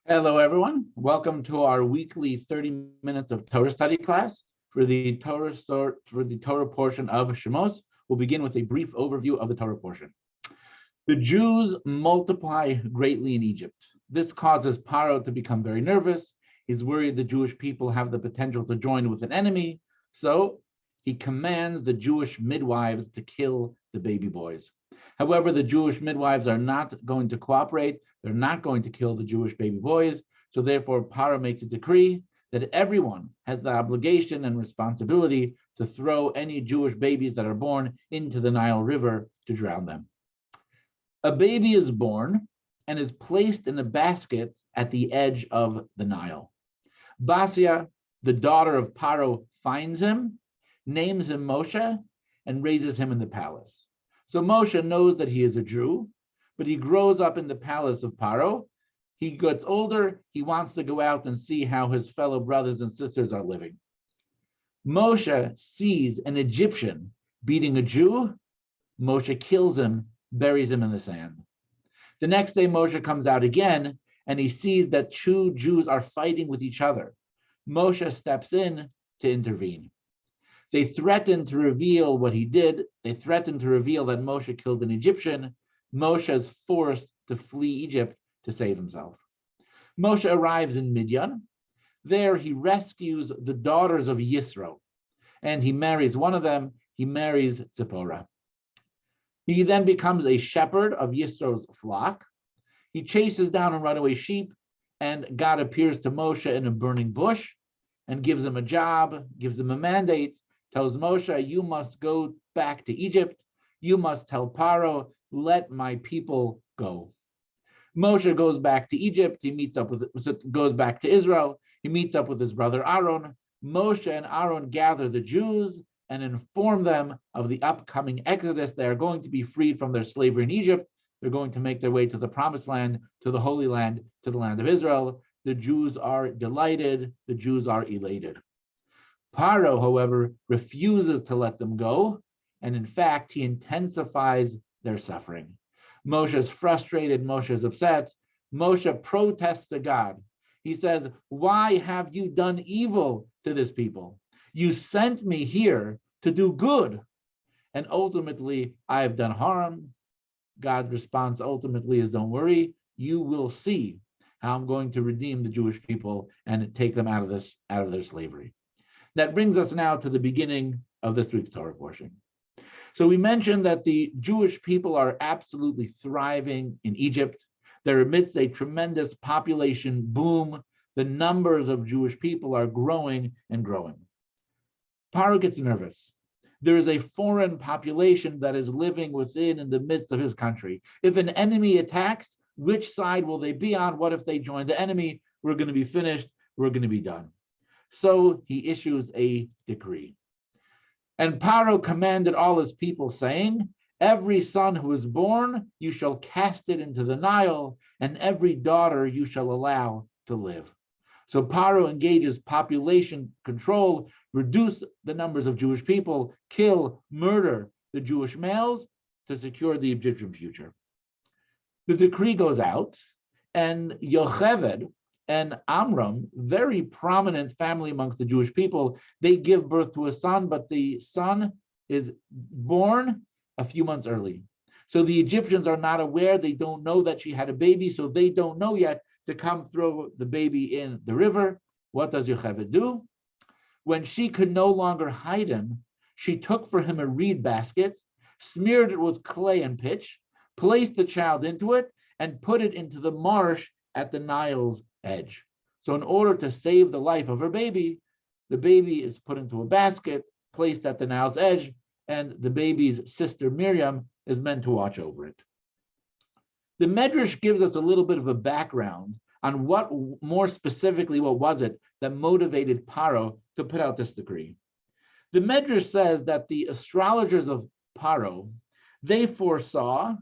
Hello, everyone. Welcome to our weekly 30 minutes of Torah study class. For the Torah portion of Shemos, we'll begin with a brief overview of the Torah portion. The Jews multiply greatly in Egypt. This causes Paro to become very nervous. He's worried the Jewish people have the potential to join with an enemy, so he commands the Jewish midwives to kill the baby boys. However, the Jewish midwives are not going to cooperate. They're not going to kill the Jewish baby boys. So therefore, Paro makes a decree that everyone has the obligation and responsibility to throw any Jewish babies that are born into the Nile River to drown them. A baby is born and is placed in a basket at the edge of the Nile. Basia, the daughter of Paro, finds him, names him Moshe, and raises him in the palace. So Moshe knows that he is a Jew, but he grows up in the palace of Paro. He gets older, he wants to go out and see how his fellow brothers and sisters are living. Moshe sees an Egyptian beating a Jew. Moshe kills him, buries him in the sand. The next day, Moshe comes out again, and he sees that two Jews are fighting with each other. Moshe steps in to intervene. They threaten to reveal what he did. They threaten to reveal that Moshe killed an Egyptian. Moshe is forced to flee Egypt to save himself. Moshe arrives in Midian. There he rescues the daughters of Yisro, and he marries one of them. He marries Zipporah. He then becomes a shepherd of Yisro's flock. He chases down a runaway sheep, and God appears to Moshe in a burning bush and gives him a job, gives him a mandate, tells Moshe, you must go back to Egypt. You must tell Paro, let my people go. Moshe goes back to Egypt. He goes back to Israel. He meets up with his brother Aaron. Moshe and Aaron gather the Jews and inform them of the upcoming exodus. They are going to be freed from their slavery in Egypt. They're going to make their way to the promised land, to the Holy Land, to the land of Israel. The Jews are delighted. The Jews are elated. Paro, however, refuses to let them go, and in fact, he intensifies their suffering. Moshe is frustrated. Moshe is upset. Moshe protests to God. He says, why have you done evil to this people? You sent me here to do good, and ultimately, I have done harm. God's response ultimately is, don't worry, you will see how I'm going to redeem the Jewish people and take them out of their slavery. That brings us now to the beginning of this week's Torah portion. So we mentioned that the Jewish people are absolutely thriving in Egypt. They're amidst a tremendous population boom. The numbers of Jewish people are growing and growing. Paro gets nervous. There is a foreign population that is living in the midst of his country. If an enemy attacks, which side will they be on? What if they join the enemy? We're going to be finished. We're going to be done. So he issues a decree. And Paro commanded all his people, saying, every son who is born, you shall cast it into the Nile, and every daughter you shall allow to live. So Paro engages population control, reduce the numbers of Jewish people, kill, murder the Jewish males to secure the Egyptian future. The decree goes out, and Yocheved and Amram, very prominent family amongst the Jewish people, they give birth to a son, but the son is born a few months early. So the Egyptians are not aware. They don't know that she had a baby, so they don't know yet to come throw the baby in the river. What does Yocheved do? When she could no longer hide him, she took for him a reed basket, smeared it with clay and pitch, placed the child into it, and put it into the marsh at the Nile's edge. So in order to save the life of her baby, the baby is put into a basket, placed at the Nile's edge, and the baby's sister Miriam is meant to watch over it. The Medrash gives us a little bit of a background on what, more specifically, what was it that motivated Paro to put out this decree. The Medrash says that the astrologers of Paro, they foresaw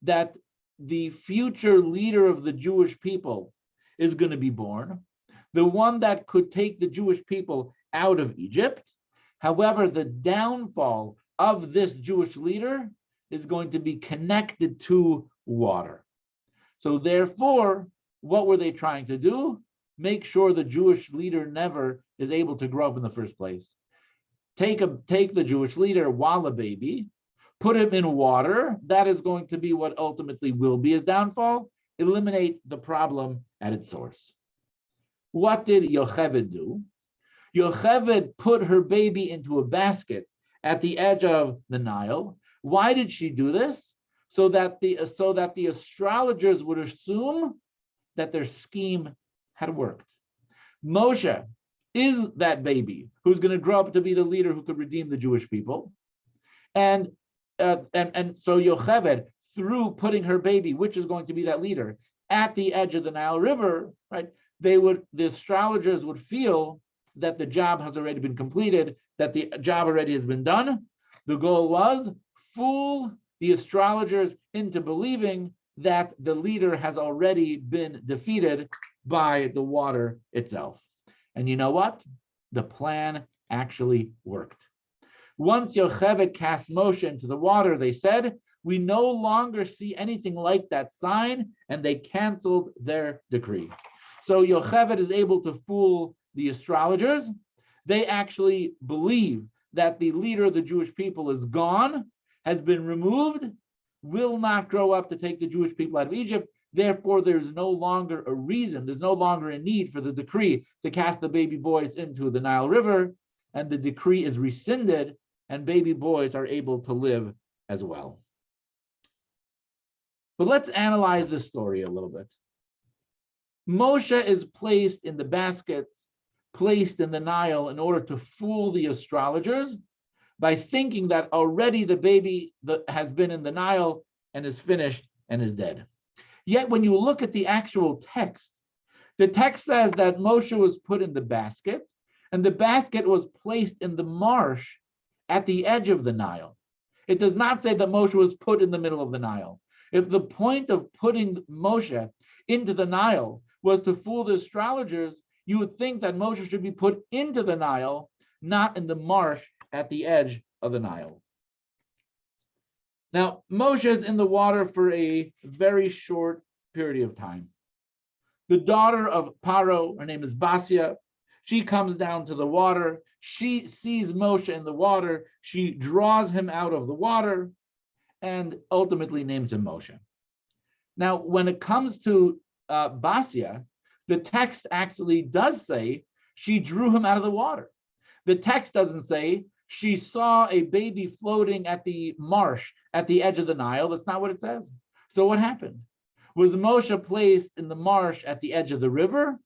that the future leader of the Jewish people is going to be born, the one that could take the Jewish people out of Egypt. However, the downfall of this Jewish leader is going to be connected to water. So therefore, What were they trying to do? Make sure the Jewish leader never is able to grow up in the first place. Take the Jewish leader while a baby, put him in water. That is going to be what ultimately will be his downfall. Eliminate the problem at its source. What did Yocheved do? Yocheved put her baby into a basket at the edge of the Nile. Why did she do this? So that the astrologers would assume that their scheme had worked. Moshe is that baby who's going to grow up to be the leader who could redeem the Jewish people. And so Yocheved, through putting her baby, which is going to be that leader, at the edge of the Nile River, right? The astrologers would feel that the job has already been completed, that the job already has been done. The goal was fool the astrologers into believing that the leader has already been defeated by the water itself. And you know what? The plan actually worked. Once Yocheved cast Moshe into the water, they said, we no longer see anything like that sign, and they canceled their decree. So Yocheved is able to fool the astrologers. They actually believe that the leader of the Jewish people is gone, has been removed, will not grow up to take the Jewish people out of Egypt. Therefore, there's no longer a reason, there's no longer a need for the decree to cast the baby boys into the Nile River, and the decree is rescinded, and baby boys are able to live as well. But let's analyze this story a little bit. Moshe is placed in the baskets, placed in the Nile in order to fool the astrologers by thinking that already the baby has been in the Nile and is finished and is dead. Yet when you look at the actual text, the text says that Moshe was put in the basket, and the basket was placed in the marsh at the edge of the Nile. It does not say that Moshe was put in the middle of the Nile. If the point of putting Moshe into the Nile was to fool the astrologers, you would think that Moshe should be put into the Nile, not in the marsh at the edge of the Nile. Now, Moshe is in the water for a very short period of time. The daughter of Paro, her name is Basia, she comes down to the water. She sees Moshe in the water. She draws him out of the water and ultimately names him Moshe. Now, when it comes to Basia, the text actually does say she drew him out of the water. The text doesn't say she saw a baby floating at the marsh at the edge of the Nile. That's not what it says. So what happened? Was Moshe placed in the marsh at the edge of the river?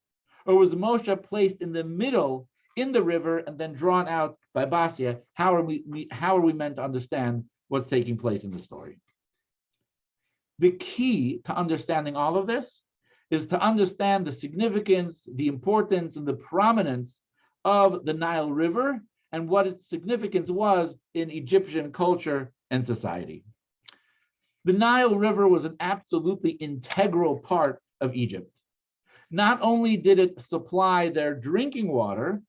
Or was Moshe placed in the middle in the river and then drawn out by Basia? How are we meant to understand what's taking place in the story? The key to understanding all of this is to understand the significance, the importance, and the prominence of the Nile River and what its significance was in Egyptian culture and society. The Nile River was an absolutely integral part of Egypt. Not only did it supply their drinking water,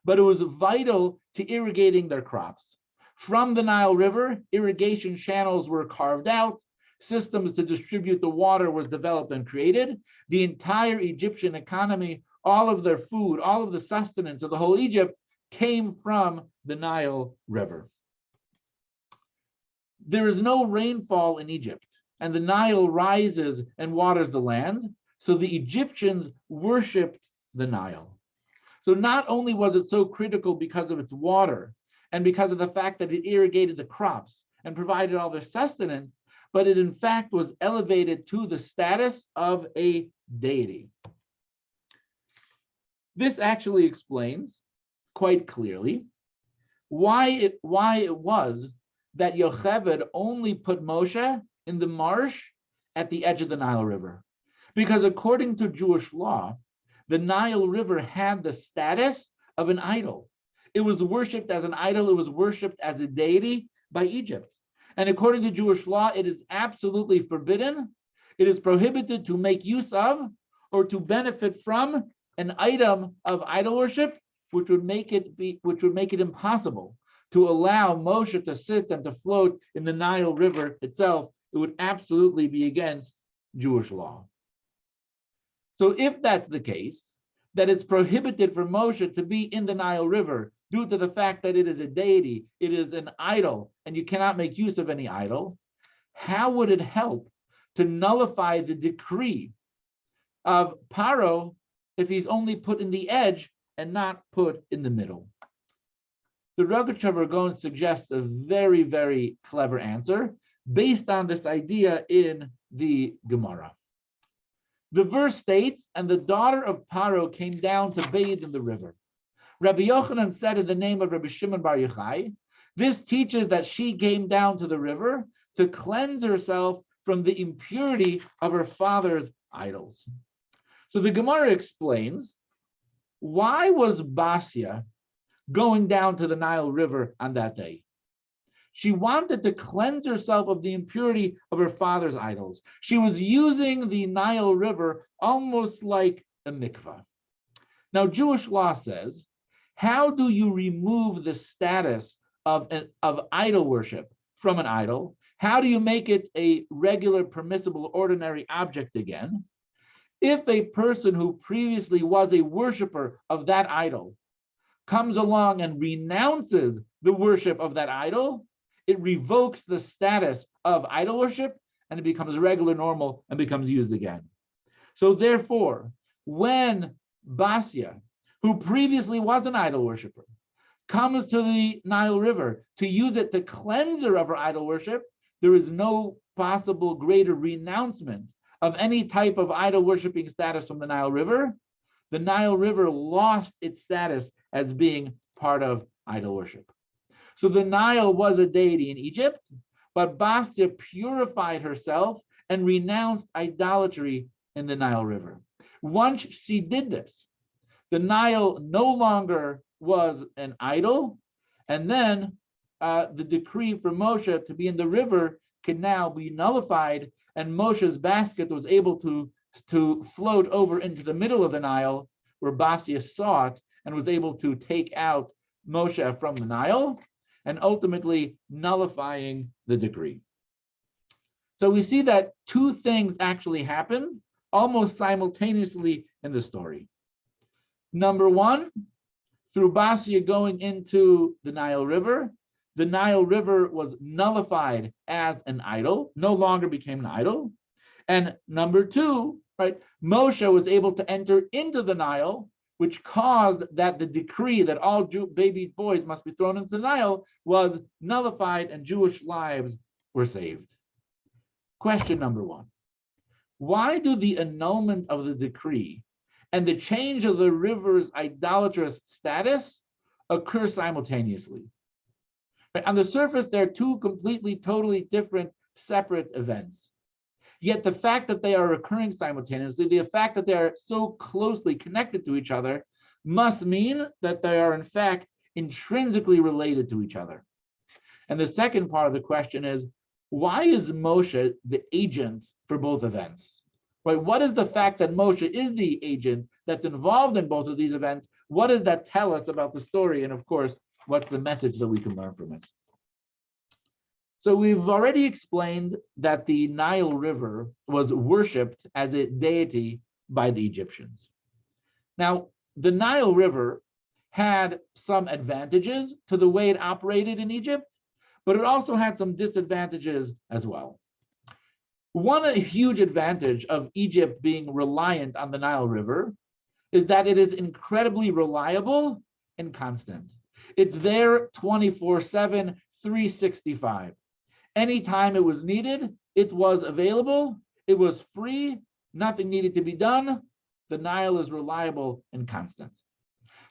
but it was vital to irrigating their crops. From the Nile River, irrigation channels were carved out, systems to distribute the water was developed and created. The entire Egyptian economy, all of their food, all of the sustenance of the whole Egypt came from the Nile River. There is no rainfall in Egypt, and the Nile rises and waters the land, so the Egyptians worshipped the Nile. So not only was it so critical because of its water and because of the fact that it irrigated the crops and provided all their sustenance, but it in fact was elevated to the status of a deity. This actually explains quite clearly why it was that Yocheved only put Moshe in the marsh at the edge of the Nile River. Because according to Jewish law, the Nile River had the status of an idol. It was worshipped as an idol, it was worshipped as a deity by Egypt. And according to Jewish law, it is absolutely forbidden. It is prohibited to make use of or to benefit from an item of idol worship, which would make it impossible to allow Moshe to sit and to float in the Nile River itself. It would absolutely be against Jewish law. So if that's the case, that it's prohibited for Moshe to be in the Nile River due to the fact that it is a deity, it is an idol, and you cannot make use of any idol, how would it help to nullify the decree of Paro if he's only put in the edge and not put in the middle? The Rogatchover Gaon suggests a very, very clever answer based on this idea in the Gemara. The verse states, and the daughter of Paro came down to bathe in the river. Rabbi Yochanan said in the name of Rabbi Shimon Bar Yochai, this teaches that she came down to the river to cleanse herself from the impurity of her father's idols. So the Gemara explains, why was Basia going down to the Nile River on that day? She wanted to cleanse herself of the impurity of her father's idols. She was using the Nile River almost like a mikvah. Now, Jewish law says, how do you remove the status of idol worship from an idol? How do you make it a regular, permissible, ordinary object again? If a person who previously was a worshiper of that idol comes along and renounces the worship of that idol, it revokes the status of idol worship and it becomes regular, normal, and becomes used again. So therefore, when Basia, who previously was an idol worshiper, comes to the Nile River to use it to cleanse her of her idol worship, there is no possible greater renouncement of any type of idol worshiping status from the Nile River. The Nile River lost its status as being part of idol worship. So the Nile was a deity in Egypt, but Basia purified herself and renounced idolatry in the Nile River. Once she did this, the Nile no longer was an idol, and then the decree for Moshe to be in the river can now be nullified, and Moshe's basket was able to float over into the middle of the Nile, where Basia saw it and was able to take out Moshe from the Nile, and ultimately nullifying the decree. So we see that two things actually happened almost simultaneously in the story. Number one, through Basia going into the Nile River was nullified as an idol, no longer became an idol. And number two, right, Moshe was able to enter into the Nile, which caused that the decree that all baby boys must be thrown into the Nile was nullified and Jewish lives were saved. Question number one, why do the annulment of the decree and the change of the river's idolatrous status occur simultaneously? Right, on the surface, they're two completely, totally different, separate events. Yet the fact that they are occurring simultaneously, the fact that they are so closely connected to each other, must mean that they are in fact intrinsically related to each other. And the second part of the question is, why is Moshe the agent for both events? Right? What is the fact that Moshe is the agent that's involved in both of these events? What does that tell us about the story? And of course, what's the message that we can learn from it? So we've already explained that the Nile River was worshipped as a deity by the Egyptians. Now, the Nile River had some advantages to the way it operated in Egypt, but it also had some disadvantages as well. One huge advantage of Egypt being reliant on the Nile River is that it is incredibly reliable and constant. It's there 24/7, 365. Anytime it was needed, it was available, it was free, nothing needed to be done. The Nile is reliable and constant.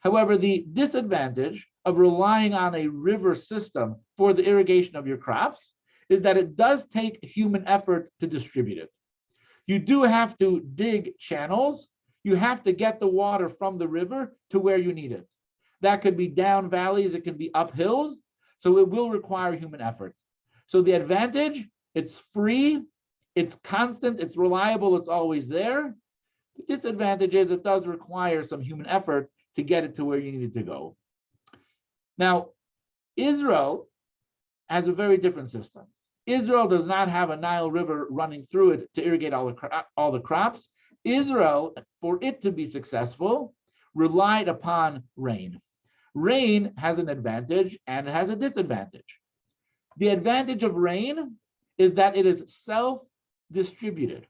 However, the disadvantage of relying on a river system for the irrigation of your crops is that it does take human effort to distribute it. You do have to dig channels. You have to get the water from the river to where you need it. That could be down valleys, it can be up hills, so it will require human effort. So the advantage, it's free, it's constant, it's reliable, it's always there. The disadvantage is it does require some human effort to get it to where you need it to go. Now, Israel has a very different system. Israel does not have a Nile River running through it to irrigate all the crops. Israel, for it to be successful, relied upon rain. Rain has an advantage and it has a disadvantage. The advantage of rain is that it is self-distributed.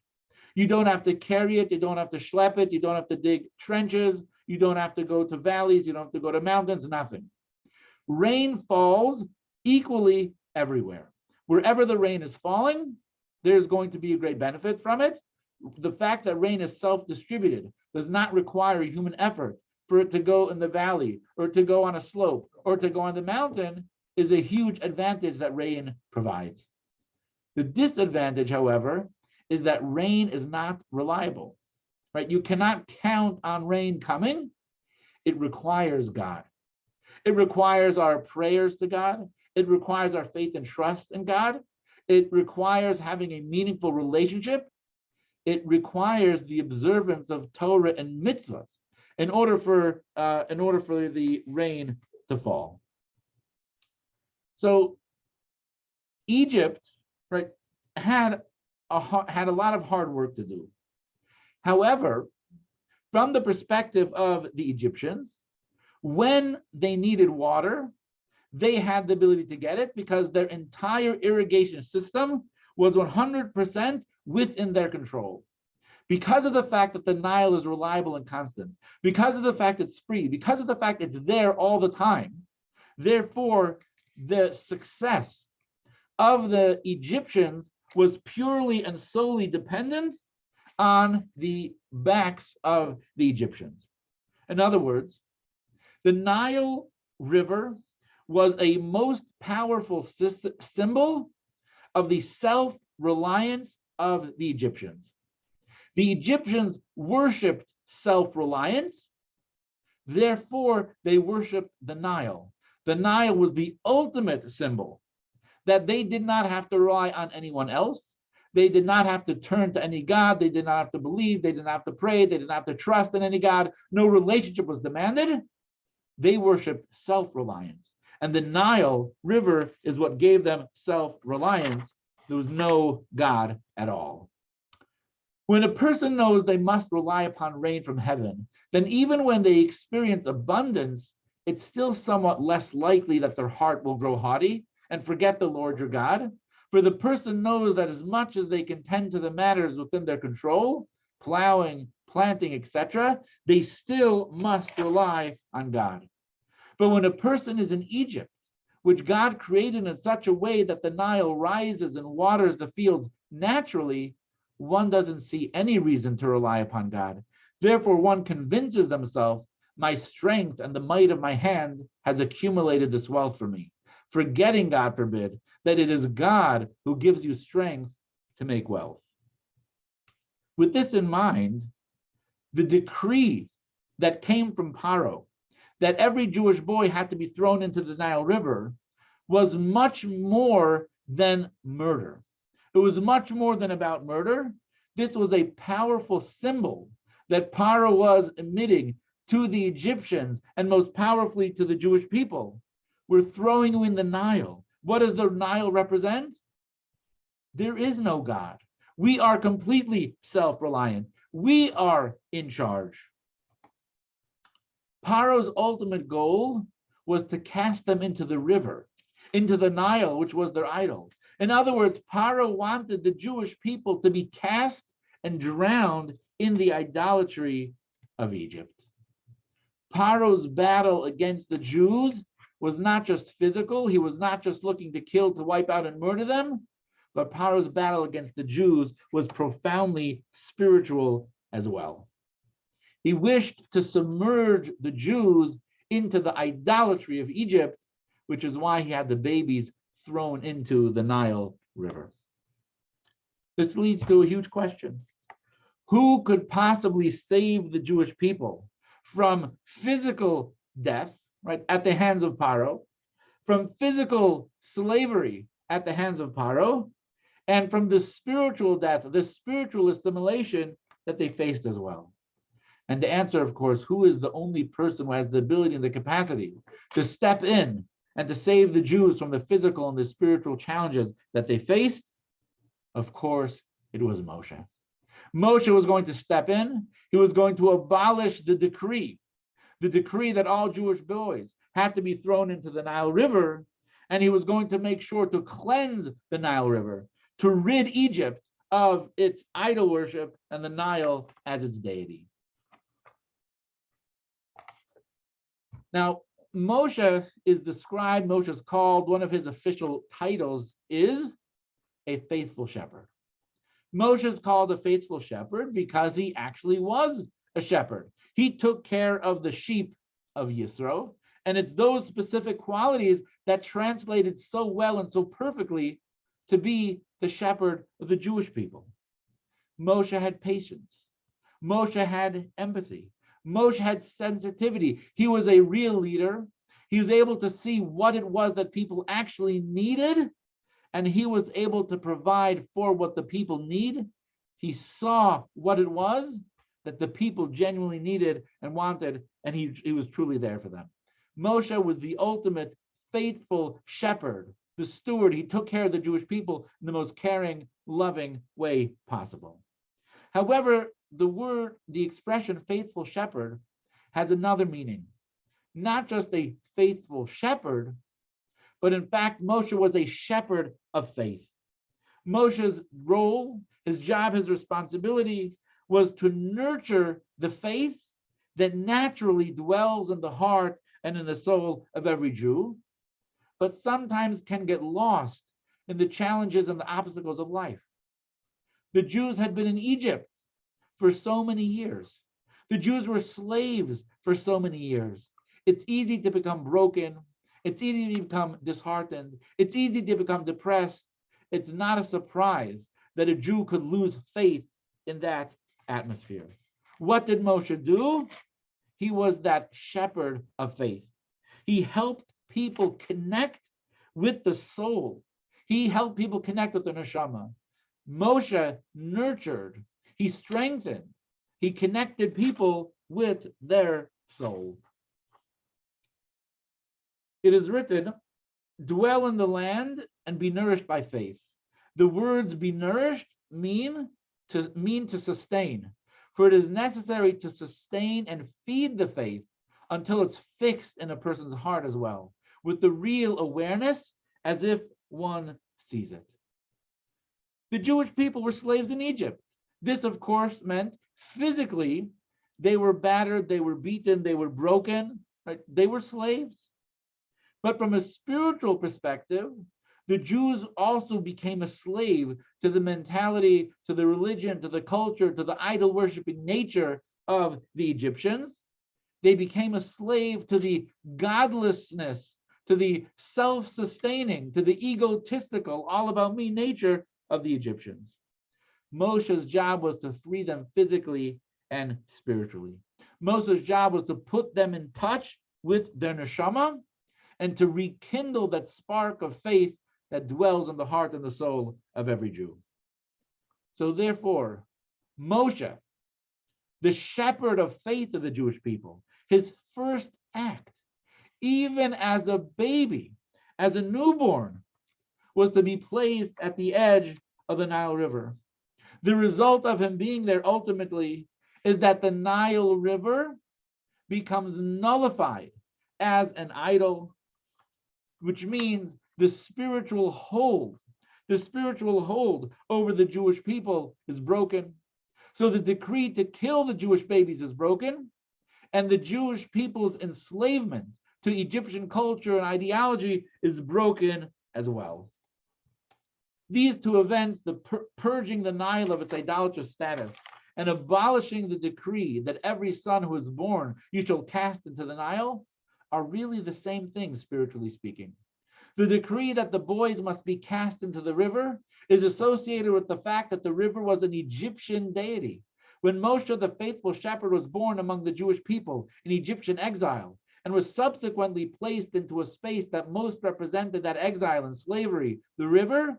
You don't have to carry it, you don't have to schlep it, you don't have to dig trenches, you don't have to go to valleys, you don't have to go to mountains, nothing. Rain falls equally everywhere. Wherever the rain is falling, there's going to be a great benefit from it. The fact that rain is self-distributed does not require a human effort for it to go in the valley or to go on a slope or to go on the mountain is a huge advantage that rain provides. The disadvantage, however, is that rain is not reliable, right? You cannot count on rain coming. It requires God. It requires our prayers to God. It requires our faith and trust in God. It requires having a meaningful relationship. It requires the observance of Torah and mitzvahs in order for the rain to fall. So Egypt, right, had a lot of hard work to do. However, from the perspective of the Egyptians, when they needed water, they had the ability to get it because their entire irrigation system was 100% within their control. Because of the fact that the Nile is reliable and constant, because of the fact it's free, because of the fact it's there all the time, therefore, the success of the Egyptians was purely and solely dependent on the backs of the Egyptians. In other words, the Nile River was a most powerful symbol of the self-reliance of the Egyptians. The Egyptians worshipped self-reliance, therefore they worshipped the Nile. The Nile was the ultimate symbol that they did not have to rely on anyone else. They did not have to turn to any God. They did not have to believe. They did not have to pray. They did not have to trust in any God. No relationship was demanded. They worshipped self-reliance. And the Nile River is what gave them self-reliance. There was no God at all. When a person knows they must rely upon rain from heaven, then even when they experience abundance, it's still somewhat less likely that their heart will grow haughty and forget the Lord your God. For the person knows that as much as they can tend to the matters within their control, plowing, planting, etc., they still must rely on God. But when a person is in Egypt, which God created in such a way that the Nile rises and waters the fields naturally, one doesn't see any reason to rely upon God. Therefore, one convinces themselves, my strength and the might of my hand has accumulated this wealth for me, forgetting, God forbid, that it is God who gives you strength to make wealth. With this in mind, the decree that came from Paro, that every Jewish boy had to be thrown into the Nile River, was much more than murder. It was much more than about murder. This was a powerful symbol that Paro was emitting to the Egyptians and most powerfully to the Jewish people. We're throwing you in the Nile. What does the Nile represent? There is no God. We are completely self-reliant. We are in charge. Paro's ultimate goal was to cast them into the river, into the Nile, which was their idol. In other words, Paro wanted the Jewish people to be cast and drowned in the idolatry of Egypt. Paro's battle against the Jews was not just physical. He was not just looking to kill, to wipe out and murder them, but Paro's battle against the Jews was profoundly spiritual as well. He wished to submerge the Jews into the idolatry of Egypt, which is why he had the babies thrown into the Nile River. This leads to a huge question. Who could possibly save the Jewish people from physical death, right, at the hands of Paro, from physical slavery at the hands of Paro, and from the spiritual death, the spiritual assimilation that they faced as well? And the answer, of course, who is the only person who has the ability and the capacity to step in and to save the Jews from the physical and the spiritual challenges that they faced? Of course, it was Moshe. Moshe was going to step in. He was going to abolish the decree that all Jewish boys had to be thrown into the Nile River, and he was going to make sure to cleanse the Nile River, to rid Egypt of its idol worship and the Nile as its deity. Now, Moshe is called, one of his official titles is a faithful shepherd. Moshe is called a faithful shepherd because he actually was a shepherd. He took care of the sheep of Yisro, and it's those specific qualities that translated so well and so perfectly to be the shepherd of the Jewish people. Moshe had patience. Moshe had empathy. Moshe had sensitivity. He was a real leader. He was able to see what it was that people actually needed, and he was able to provide for what the people need. He saw what it was that the people genuinely needed and wanted, and he was truly there for them. Moshe was the ultimate faithful shepherd, the steward. He took care of the Jewish people in the most caring, loving way possible. However, the expression faithful shepherd has another meaning. Not just a faithful shepherd, but in fact, Moshe was a shepherd of faith. Moshe's role, his job, his responsibility was to nurture the faith that naturally dwells in the heart and in the soul of every Jew, but sometimes can get lost in the challenges and the obstacles of life. The Jews had been in Egypt for so many years. The Jews were slaves for so many years. It's easy to become broken. It's easy to become disheartened. It's easy to become depressed. It's not a surprise that a Jew could lose faith in that atmosphere. What did Moshe do? He was that shepherd of faith. He helped people connect with the soul. He helped people connect with the neshama. Moshe nurtured, he strengthened, he connected people with their soul. It is written, dwell in the land and be nourished by faith. The words be nourished mean to sustain, for it is necessary to sustain and feed the faith until it's fixed in a person's heart as well, with the real awareness as if one sees it. The Jewish people were slaves in Egypt. This, of course, meant physically they were battered, they were beaten, they were broken, right? They were slaves. But from a spiritual perspective, the Jews also became a slave to the mentality, to the religion, to the culture, to the idol-worshiping nature of the Egyptians. They became a slave to the godlessness, to the self-sustaining, to the egotistical, all about me nature of the Egyptians. Moshe's job was to free them physically and spiritually. Moshe's job was to put them in touch with their neshama and to rekindle that spark of faith that dwells in the heart and the soul of every Jew. So therefore, Moshe, the shepherd of faith of the Jewish people, his first act, even as a baby, as a newborn, was to be placed at the edge of the Nile River. The result of him being there ultimately is that the Nile River becomes nullified as an idol, which means the spiritual hold over the Jewish people is broken. So the decree to kill the Jewish babies is broken, and the Jewish people's enslavement to Egyptian culture and ideology is broken as well. These two events, the purging the Nile of its idolatrous status and abolishing the decree that every son who is born you shall cast into the Nile, are really the same thing, spiritually speaking. The decree that the boys must be cast into the river is associated with the fact that the river was an Egyptian deity. When Moshe, the faithful shepherd, was born among the Jewish people in Egyptian exile and was subsequently placed into a space that most represented that exile and slavery, the river,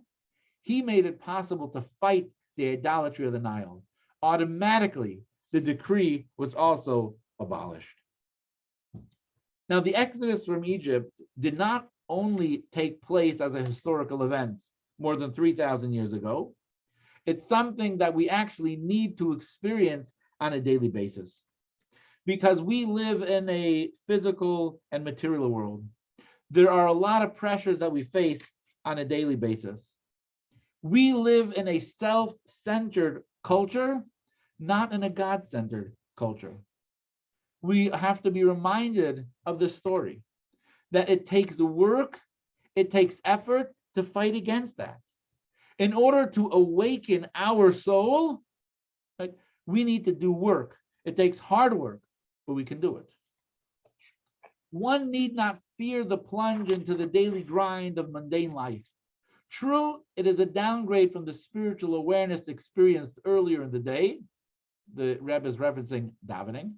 he made it possible to fight the idolatry of the Nile. Automatically, the decree was also abolished. Now, the exodus from Egypt did not only take place as a historical event more than 3,000 years ago. It's something that we actually need to experience on a daily basis, because we live in a physical and material world. There are a lot of pressures that we face on a daily basis. We live in a self-centered culture, not in a God-centered culture. We have to be reminded of this story, that it takes work, it takes effort to fight against that. In order to awaken our soul, right, we need to do work. It takes hard work, but we can do it. One need not fear the plunge into the daily grind of mundane life. True, it is a downgrade from the spiritual awareness experienced earlier in the day. The Rebbe is referencing davening,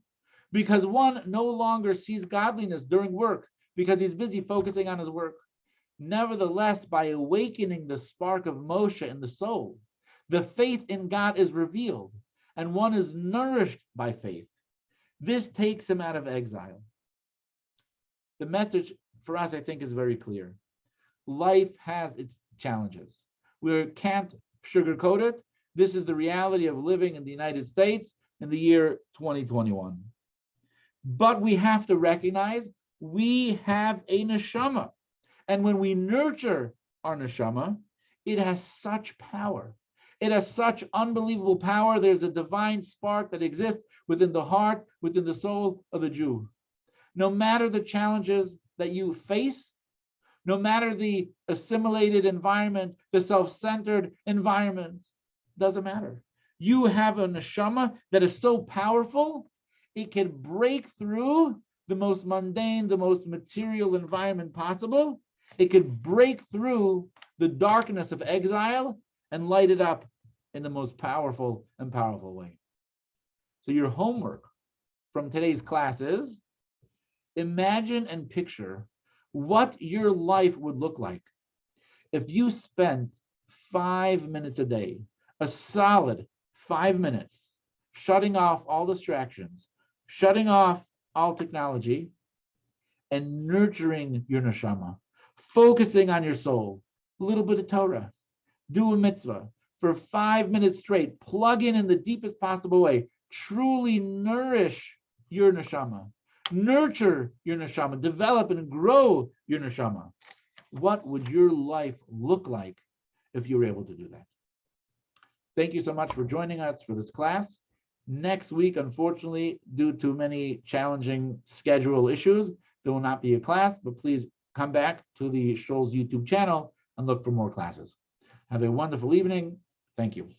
because one no longer sees godliness during work because he's busy focusing on his work. Nevertheless, by awakening the spark of Moshe in the soul, the faith in God is revealed, and one is nourished by faith. This takes him out of exile. The message for us, I think, is very clear. Life has its challenges. We can't sugarcoat it. This is the reality of living in the United States in the year 2021. But we have to recognize we have a neshama. And when we nurture our neshama, it has such power. It has such unbelievable power. There's a divine spark that exists within the heart, within the soul of a Jew. No matter the challenges that you face, no matter the assimilated environment, the self-centered environment, doesn't matter. You have a neshama that is so powerful, it can break through the most mundane, the most material environment possible. It could break through the darkness of exile and light it up in the most powerful and powerful way. So your homework from today's class is, imagine and picture what your life would look like if you spent 5 minutes a day, a solid 5 minutes, shutting off all distractions, shutting off all technology, and nurturing your neshama, focusing on your soul, a little bit of Torah, do a mitzvah for 5 minutes straight, plug in the deepest possible way, truly nourish your neshama, nurture your neshama, develop and grow your neshama. What would your life look like if you were able to do that? Thank you so much for joining us for this class. Next week, unfortunately, due to many challenging schedule issues, there will not be a class, but please come back to the Shoals YouTube channel and look for more classes. Have a wonderful evening. Thank you.